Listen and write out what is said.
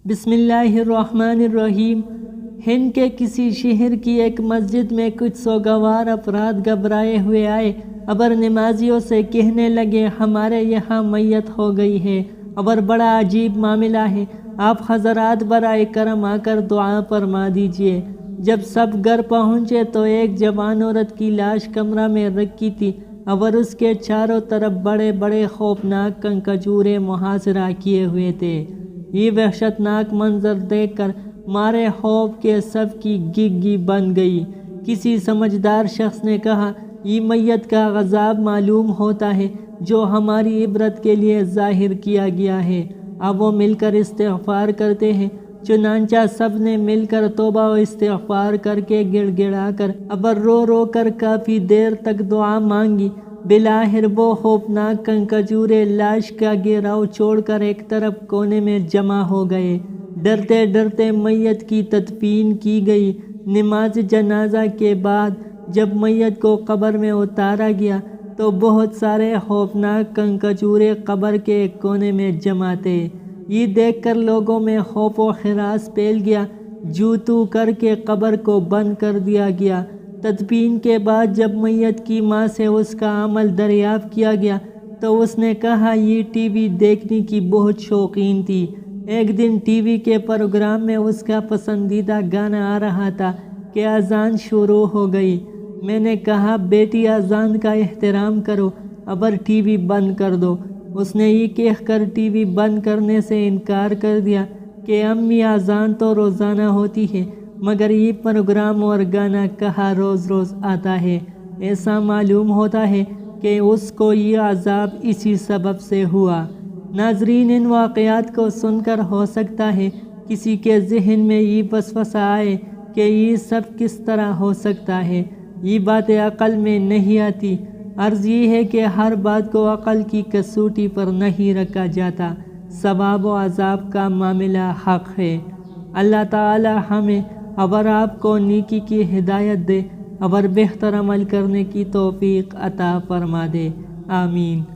بسم اللہ الرحمن الرحیم۔ ہند کے کسی شہر کی ایک مسجد میں کچھ سوگوار افراد گھبرائے ہوئے آئے اور نمازیوں سے کہنے لگے ہمارے یہاں میت ہو گئی ہے اور بڑا عجیب معاملہ ہے، آپ حضرات برائے کرم آ کر دعا فرما دیجیے۔ جب سب گھر پہنچے تو ایک جوان عورت کی لاش کمرہ میں رکھی تھی اور اس کے چاروں طرف بڑے بڑے خوفناک کنکجورے محاصرہ کیے ہوئے تھے۔ یہ وحشتناک منظر دیکھ کر مارے خوف کے سب کی گگی بن گئی۔ کسی سمجھدار شخص نے کہا یہ میت کا عذاب معلوم ہوتا ہے جو ہماری عبرت کے لیے ظاہر کیا گیا ہے، اب وہ مل کر استغفار کرتے ہیں۔ چنانچہ سب نے مل کر توبہ و استغفار کر کے گڑ گڑا کر اور رو رو کر کافی دیر تک دعا مانگی۔ بالآخر وہ خوفناک کنکجورے لاش کا گھیراؤ چھوڑ کر ایک طرف کونے میں جمع ہو گئے۔ ڈرتے ڈرتے میت کی تدفین کی گئی۔ نماز جنازہ کے بعد جب میت کو قبر میں اتارا گیا تو بہت سارے خوفناک کنکجورے قبر کے ایک کونے میں جمع تھے۔ یہ دیکھ کر لوگوں میں خوف و ہراس پھیل گیا۔ جوں توں کر کے قبر کو بند کر دیا گیا۔ تدفین کے بعد جب میت کی ماں سے اس کا عمل دریافت کیا گیا تو اس نے کہا یہ ٹی وی دیکھنے کی بہت شوقین تھی۔ ایک دن ٹی وی کے پروگرام میں اس کا پسندیدہ گانا آ رہا تھا کہ اذان شروع ہو گئی۔ میں نے کہا بیٹی اذان کا احترام کرو اور ٹی وی بند کر دو۔ اس نے یہ کہہ کر ٹی وی بند کرنے سے انکار کر دیا کہ امی اذان تو روزانہ ہوتی ہے مگر یہ پروگرام اور گانا کہاں روز روز آتا ہے۔ ایسا معلوم ہوتا ہے کہ اس کو یہ عذاب اسی سبب سے ہوا۔ ناظرین، ان واقعات کو سن کر ہو سکتا ہے کسی کے ذہن میں یہ وسوسہ آئے کہ یہ سب کس طرح ہو سکتا ہے، یہ باتیں عقل میں نہیں آتی۔ عرض یہ ہے کہ ہر بات کو عقل کی کسوٹی پر نہیں رکھا جاتا، ثواب و عذاب کا معاملہ حق ہے۔ اللہ تعالی ہمیں اور آپ کو نیکی کی ہدایت دے اور بہتر عمل کرنے کی توفیق عطا فرما دے، آمین۔